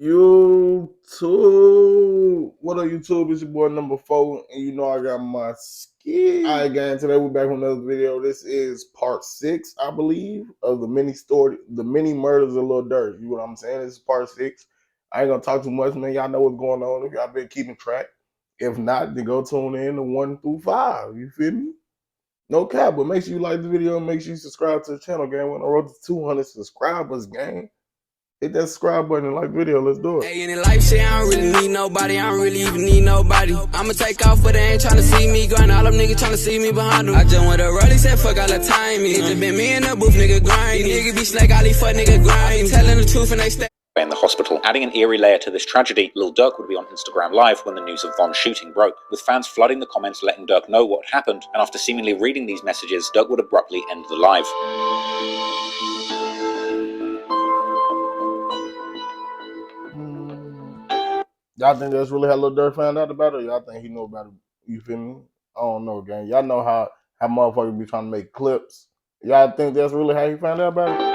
YouTube. What up, YouTube? It's your boy number 4, and you know I got my ski. All right, gang. Today we're back with another video. This is part 6, I believe, of the mini murders of Lil Durk. You know what I'm saying? This is part 6. I ain't gonna talk too much, man. Y'all know what's going on if y'all been keeping track. If not, then go tune in to 1 through 5. You feel me? No cap, but make sure you like the video and make sure you subscribe to the channel, gang. When I wrote to 200 subscribers, gang. Hit that subscribe button and like video. Let's do it. Hey, in life shit, I don't really need nobody. I don't really even need nobody. I'ma take off, but they ain't tryna see me grind. All them niggas tryna see me behind them. I just want to roll, said fuck all the time. It just been me in the booth, nigga grind. These niggas be snake, all these fuck nigga grind. Telling the truth and they stay in the hospital. Adding an eerie layer to this tragedy, Lil Durk would be on Instagram Live when the news of Von's shooting broke, with fans flooding the comments letting Durk know what happened, and after seemingly reading these messages, Durk would abruptly end the live. Y'all think that's really how Lil Durk found out about it? Y'all think he knew about it? You feel me? I don't know, gang. Y'all know how motherfuckers be trying to make clips. Y'all think that's really how he found out about it?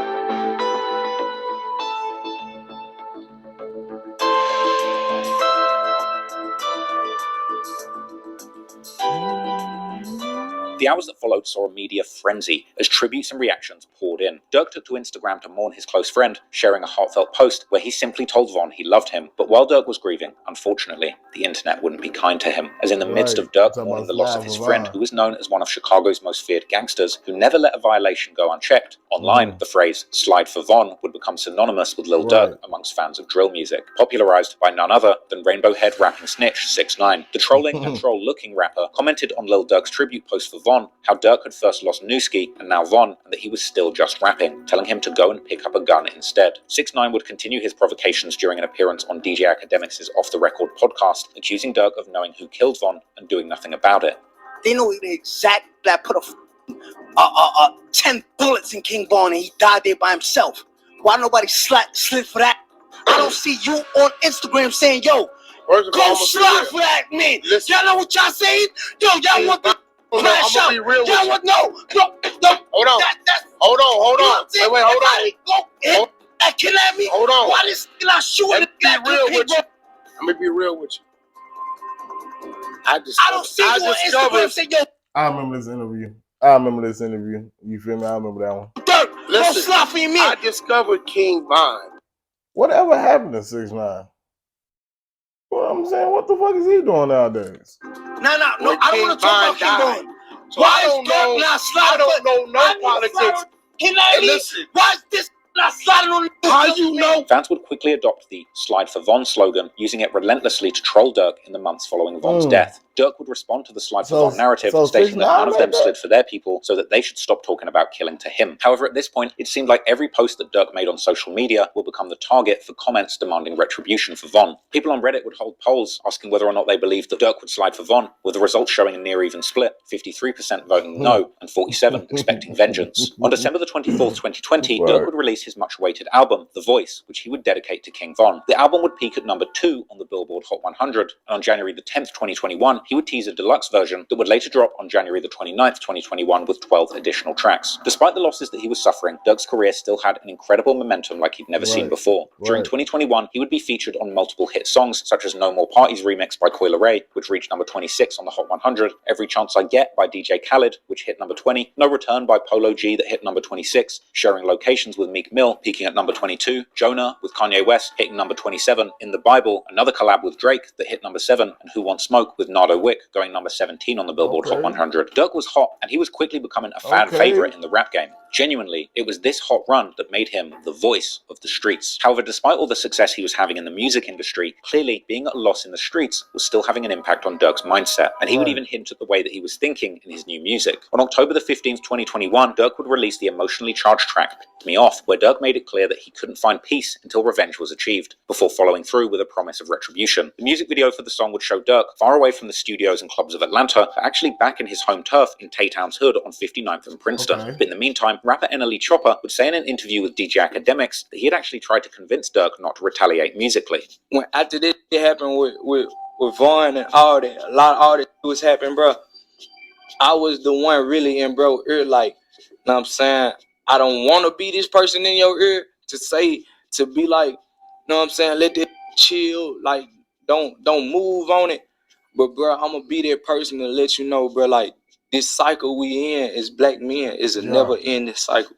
The hours that followed saw a media frenzy as tributes and reactions poured in. Durk took to Instagram to mourn his close friend, sharing a heartfelt post where he simply told Von he loved him. But while Durk was grieving, unfortunately, the internet wouldn't be kind to him, as in the midst of Durk mourning the loss of his friend, who was known as one of Chicago's most feared gangsters, who never let a violation go unchecked, online, the phrase "slide for Von" would become synonymous with Lil Durk amongst fans of drill music, popularized by none other than Rainbow Head rapping snitch 6ix9ine. The trolling and troll-looking rapper commented on Lil Durk's tribute post for Von how Durk had first lost Newski and now Von, and that he was still just rapping, telling him to go and pick up a gun instead. 6ix9ine would continue his provocations during an appearance on DJ Academics' Off the Record podcast, accusing Durk of knowing who killed Von and doing nothing about it. They know the exact that put 10 bullets in King Von and he died there by himself. Why nobody slid for that? I don't see you on Instagram saying, yo, go slide for that, man. Y'all know what y'all saying? Yo, y'all want the crash out. Y'all want no. Hold on. Hold on. Wait, hold on. Go hit that kid at me. Hold on. Why this not shooting that kid? Let me be real with you. I don't see you on Instagram saying, yo. I remember this interview. You feel me? I remember that one. Durk, listen, slide for me. I discovered King Von. Whatever happened to 6ix9ine? Well, I'm saying, what the fuck is he doing nowadays? No, I don't want to talk about King Von. So why is Durk not sliding? I don't know no politics. Listen, why is this not sliding on the how you know? Fans would quickly adopt the "Slide for Von" slogan, using it relentlessly to troll Durk in the months following Von's death. Durk would respond to the "Slide for Von" narrative, stating that none of them slid for their people, so that they should stop talking about killing to him. However, at this point, it seemed like every post that Durk made on social media will become the target for comments demanding retribution for Von. People on Reddit would hold polls asking whether or not they believed that Durk would slide for Von, with the results showing a near-even split, 53% voting no, and 47% expecting vengeance. On December the 24th, 2020, Durk would release his much-awaited album, The Voice, which he would dedicate to King Von. The album would peak at number 2 on the Billboard Hot 100, and on January the 10th, 2021, he would tease a deluxe version that would later drop on January the 29th, 2021 with 12 additional tracks. Despite the losses that he was suffering, Durk's career still had an incredible momentum like he'd never seen before. During 2021, he would be featured on multiple hit songs, such as No More Parties remix by Coi Leray, which reached number 26 on the Hot 100, Every Chance I Get by DJ Khaled, which hit number 20, No Return by Polo G that hit number 26, Sharing Locations with Meek Mill peaking at number 22, Jonah with Kanye West hitting number 27, In the Bible, another collab with Drake that hit number 7, and Who Wants Smoke with Nardo Wick going number 17 on the Billboard Hot 100. Durk was hot, and he was quickly becoming a fan favorite in the rap game. Genuinely, it was this hot run that made him the voice of the streets. However, despite all the success he was having in the music industry, clearly being at a loss in the streets was still having an impact on Durk's mindset, and he would even hint at the way that he was thinking in his new music. On October the 15th, 2021, Durk would release the emotionally charged track Piss Me Off, where Durk made it clear that he couldn't find peace until revenge was achieved, before following through with a promise of retribution. The music video for the song would show Durk far away from the studios and clubs of Atlanta, but actually back in his home turf in Taytown's Hood on 59th and Princeton. But in the meantime, rapper NLE Chopper would say in an interview with DJ Academics that he had actually tried to convince Durk not to retaliate musically. When after this happened with Von and all that, a lot of all that was happening, bro, I was the one really in bro ear, like, you know what I'm saying? I don't want to be this person in your ear to say, to be like, know what I'm saying? Let this chill. Like, don't move on it. But bro, I'm gonna be that person to let you know, bro. Like, this cycle we in as black men is a never ending cycle.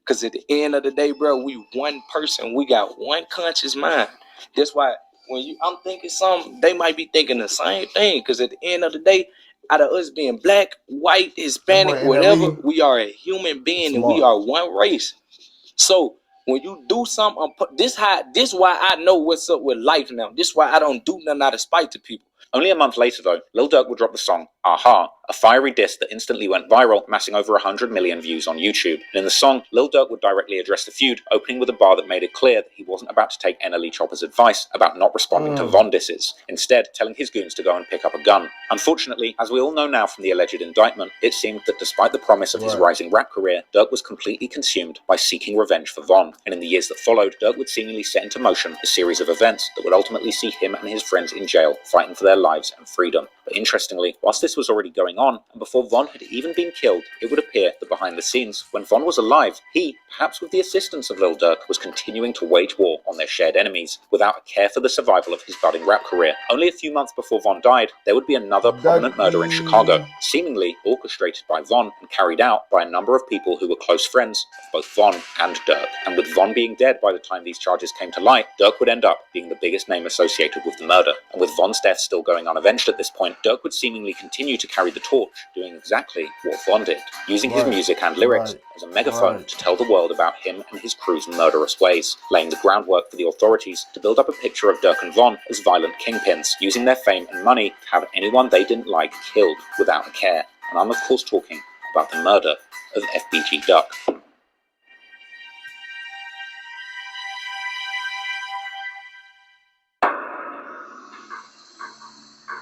Cause at the end of the day, bro, we one person. We got one conscious mind. That's why when I'm thinking something, they might be thinking the same thing. Cause at the end of the day, out of us being black, white, Hispanic, whatever, we are a human being and we are one race. So when you do something, this why I know what's up with life now. This why I don't do nothing out of spite to people. Only a month later, though, Lil Durk would drop the song Aha, a fiery diss that instantly went viral, amassing over 100 million views on YouTube. And in the song, Lil Durk would directly address the feud, opening with a bar that made it clear that he wasn't about to take NLE Chopper's advice about not responding to Von disses, instead telling his goons to go and pick up a gun. Unfortunately, as we all know now from the alleged indictment, it seemed that despite the promise of his rising rap career, Durk was completely consumed by seeking revenge for Von. And in the years that followed, Durk would seemingly set into motion a series of events that would ultimately see him and his friends in jail, fighting for their lives and freedom. But interestingly, whilst this was already going on, and before Von had even been killed, it would appear that behind the scenes, when Von was alive, he, perhaps with the assistance of Lil Durk, was continuing to wage war on their shared enemies, without a care for the survival of his budding rap career. Only a few months before Von died, there would be another prominent murder in Chicago, seemingly orchestrated by Von and carried out by a number of people who were close friends of both Von and Durk. And with Von being dead by the time these charges came to light, Durk would end up being the biggest name associated with the murder. And with Von's death still going unavenged at this point, Durk would seemingly continue to carry the torch, doing exactly what Von did, using his music and lyrics as a megaphone to tell the world about him and his crew's murderous ways, laying the groundwork for the authorities to build up a picture of Durk and Von as violent kingpins, using their fame and money to have anyone they didn't like killed without a care. And I'm of course talking about the murder of FBG Duck.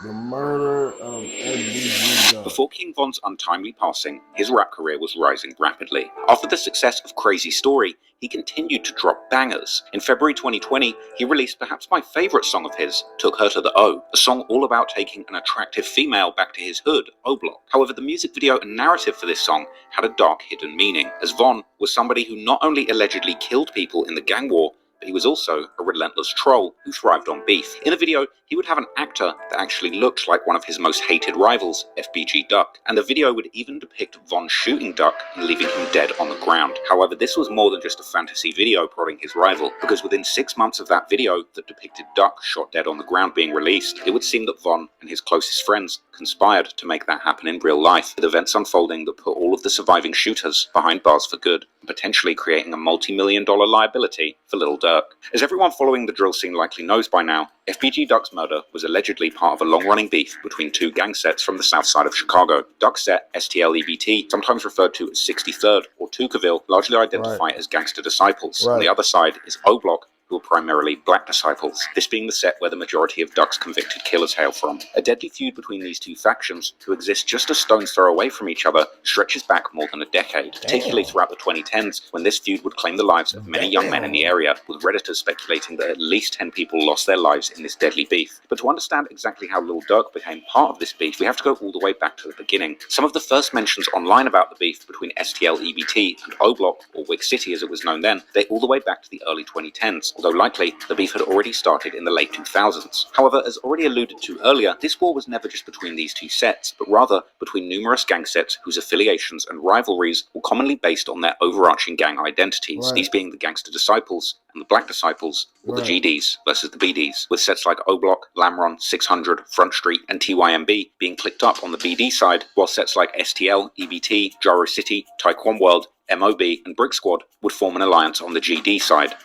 The murder of FBG Duck. Before King Von's untimely passing, his rap career was rising rapidly. After the success of Crazy Story, he continued to drop bangers. In February 2020, he released perhaps my favourite song of his, Took Her to the O, a song all about taking an attractive female back to his hood, O Block. However, the music video and narrative for this song had a dark hidden meaning, as Von was somebody who not only allegedly killed people in the gang war, but he was also a relentless troll who thrived on beef. In the video, he would have an actor that actually looked like one of his most hated rivals, FBG Duck, and the video would even depict Von shooting Duck and leaving him dead on the ground. However, this was more than just a fantasy video prodding his rival, because within 6 months of that video that depicted Duck shot dead on the ground being released, it would seem that Von and his closest friends conspired to make that happen in real life, with events unfolding that put all of the surviving shooters behind bars for good, and potentially creating a multi-million-dollar liability for Lil Durk. As everyone following the drill scene likely knows by now, FBG Duck's murder was allegedly part of a long-running beef between two gang sets from the south side of Chicago. Duck's set, STL-EBT, sometimes referred to as 63rd or Tuckerville, largely identified as gangster disciples. On the other side is O-Block, who were primarily black disciples, this being the set where the majority of Duck's convicted killers hail from. A deadly feud between these two factions, who exist just a stone's throw away from each other, stretches back more than a decade, particularly throughout the 2010s, when this feud would claim the lives of many young men in the area, with Redditors speculating that at least 10 people lost their lives in this deadly beef. But to understand exactly how Lil Durk became part of this beef, we have to go all the way back to the beginning. Some of the first mentions online about the beef between STL-EBT and O-Block, or Wig City as it was known then, date all the way back to the early 2010s, although likely the beef had already started in the late 2000s. However, as already alluded to earlier, this war was never just between these two sets, but rather between numerous gang sets whose affiliations and rivalries were commonly based on their overarching gang identities, these being the gangster disciples and the black disciples, or the GDs versus the BDs, with sets like O-Block, Lamron, 600, Front Street, and TYMB being clicked up on the BD side, while sets like STL, EBT, Gyro City, Taekwon World, MOB, and Brick Squad would form an alliance on the GD side.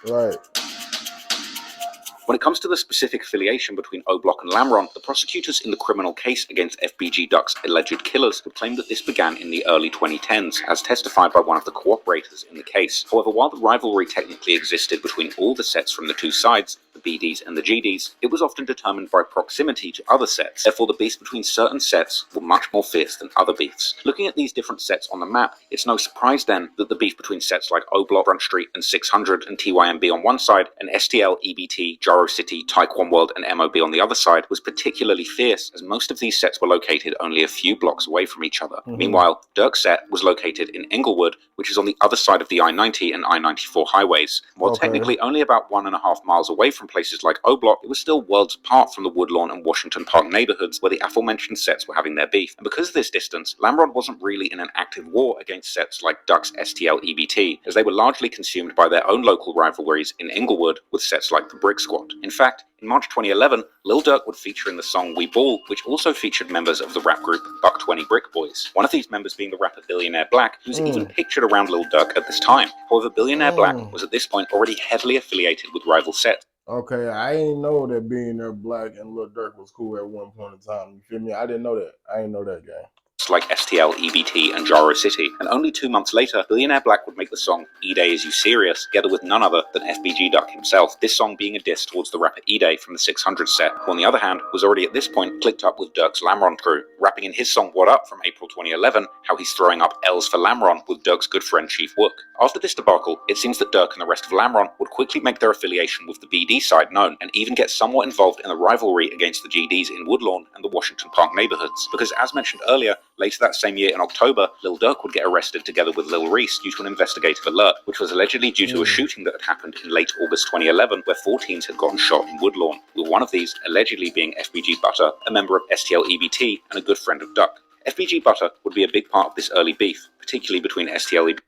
When it comes to the specific affiliation between O-Block and Lamron, the prosecutors in the criminal case against FBG Duck's alleged killers would claim that this began in the early 2010s, as testified by one of the cooperators in the case. However, while the rivalry technically existed between all the sets from the two sides, the BDs and the GDs, it was often determined by proximity to other sets. Therefore, the beefs between certain sets were much more fierce than other beefs. Looking at these different sets on the map, it's no surprise then that the beef between sets like O-Block, Front Street, and 600 and TYMB on one side, and STL, EBT, Gyro City, Taekwon World, and MOB on the other side was particularly fierce, as most of these sets were located only a few blocks away from each other. Meanwhile, Durk's set was located in Inglewood, which is on the other side of the I-90 and I-94 highways. While technically only about 1.5 miles away from from places like O-Block, it was still worlds apart from the Woodlawn and Washington Park neighborhoods where the aforementioned sets were having their beef. And because of this distance, Lamron wasn't really in an active war against sets like Duck's STL EBT, as they were largely consumed by their own local rivalries in Inglewood with sets like the Brick Squad. In fact, in March 2011, Lil Durk would feature in the song We Ball, which also featured members of the rap group Buck 20 Brick Boys. One of these members being the rapper Billionaire Black, who's even pictured around Lil Durk at this time. However, Billionaire Black was at this point already heavily affiliated with rival sets. Okay, I ain't know that Billionaire Black and Lil Durk was cool at one point in time. You feel me? I didn't know that. I didn't know that, gang. Like STL, EBT, and Jaro City, and only 2 months later, Billionaire Black would make the song E-Day Is You Serious, together with none other than FBG Duck himself, this song being a diss towards the rapper E-Day from the 600 set, who on the other hand, was already at this point clicked up with Durk's Lamron crew, rapping in his song What Up from April 2011, how he's throwing up L's for Lamron with Durk's good friend Chief Wook. After this debacle, it seems that Durk and the rest of Lamron would quickly make their affiliation with the BD side known, and even get somewhat involved in the rivalry against the GDs in Woodlawn and the Washington Park neighborhoods, because as mentioned earlier, later that same year in October, Lil Durk would get arrested together with Lil Reese due to an investigative alert, which was allegedly due to a shooting that had happened in late August 2011, where 4 teens had gotten shot in Woodlawn, with one of these allegedly being FBG Butter, a member of STL EBT and a good friend of Duck. FBG Butter would be a big part of this early beef, particularly between STL EBT.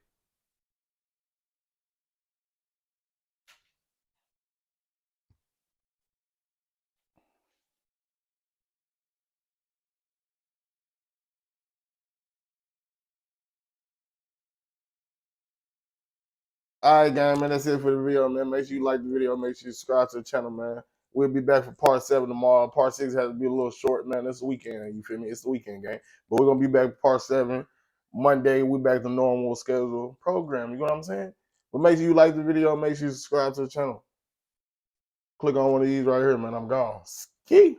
Alright, gang, man, that's it for the video, man. Make sure you like the video. Make sure you subscribe to the channel, man. We'll be back for part 7 tomorrow. Part 6 has to be a little short, man. It's the weekend, you feel me? It's the weekend, gang. But we're going to be back for part 7. Monday, we're back to normal schedule program. You know what I'm saying? But make sure you like the video. Make sure you subscribe to the channel. Click on one of these right here, man. I'm gone. Ski.